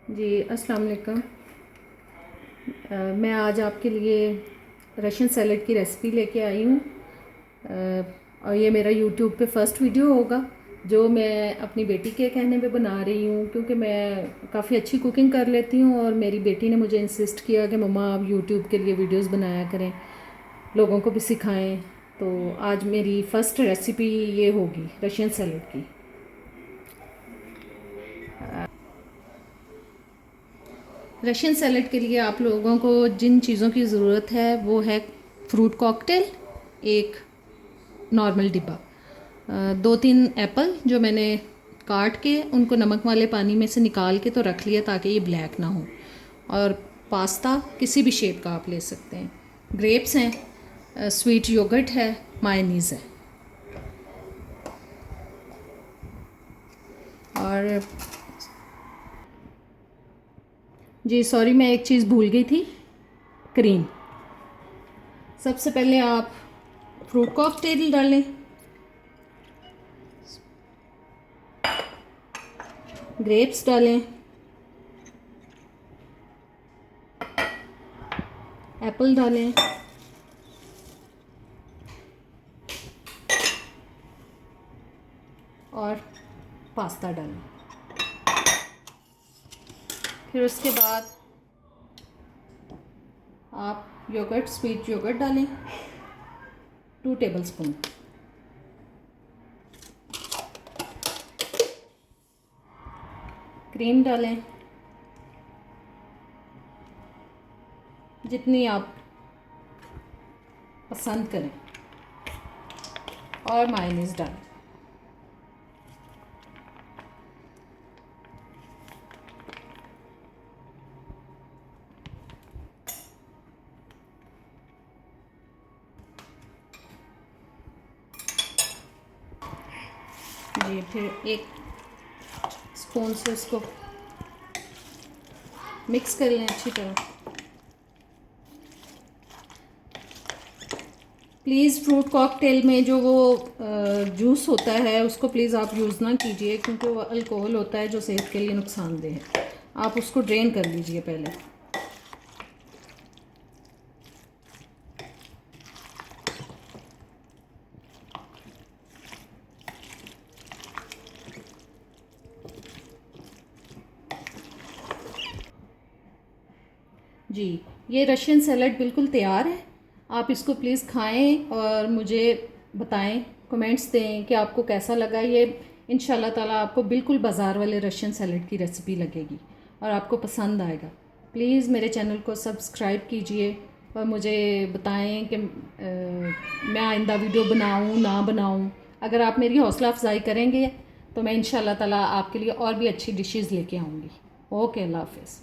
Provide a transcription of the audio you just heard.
जी अस्सलाम वालेकुम। मैं आज आपके लिए रशियन सैलड की रेसिपी लेके आई हूँ। और ये मेरा यूट्यूब पे फर्स्ट वीडियो होगा जो मैं अपनी बेटी के कहने पे बना रही हूँ, क्योंकि मैं काफ़ी अच्छी कुकिंग कर लेती हूँ और मेरी बेटी ने मुझे इंसिस्ट किया कि मम्मा आप यूट्यूब के लिए वीडियोस बनाया करें, लोगों को भी सिखाएं। तो आज मेरी फ़र्स्ट रेसिपी ये होगी रशियन सैलड की। रशियन सैलड के लिए आप लोगों को जिन चीज़ों की ज़रूरत है वो है फ्रूट कॉकटेल, एक नॉर्मल डिब्बा, दो तीन एप्पल जो मैंने काट के उनको नमक वाले पानी में से निकाल के तो रख लिया ताकि ये ब्लैक ना हो, और पास्ता किसी भी शेप का आप ले सकते हैं, ग्रेप्स हैं, स्वीट योगर्ट है, मायोनीज़ है। और जी सॉरी, मैं एक चीज़ भूल गई थी, क्रीम। सबसे पहले आप फ्रूट कॉकटेल डालें, ग्रेप्स डालें, एप्पल डालें, और पास्ता डालें। फिर उसके बाद आप योगर्ट, स्वीट योगर्ट डालें 2 टेबलस्पून। क्रीम डालें जितनी आप पसंद करें, और मायोनीज़ डालें। जी फिर एक स्पून से उसको मिक्स कर लें अच्छी तरह। प्लीज़ फ्रूट कॉकटेल में जो वो जूस होता है उसको प्लीज़ आप यूज़ ना कीजिए, क्योंकि वो अल्कोहल होता है जो सेहत के लिए नुकसानदेह है। आप उसको ड्रेन कर लीजिए पहले। जी ये रशियन सैलड बिल्कुल तैयार है। आप इसको प्लीज़ खाएं और मुझे बताएं, कमेंट्स दें कि आपको कैसा लगा। ये इंशाल्लाह ताला आपको बिल्कुल बाज़ार वाले रशियन सैलड की रेसिपी लगेगी और आपको पसंद आएगा। प्लीज़ मेरे चैनल को सब्सक्राइब कीजिए और मुझे बताएं कि मैं आइंदा वीडियो बनाऊं ना बनाऊं। अगर आप मेरी हौसला अफजाई करेंगे तो मैं इंशाल्लाह ताला आपके लिए और भी अच्छी डिशेज़ लेके आऊँगी। ओके, अल्लाह हाफ़िज़।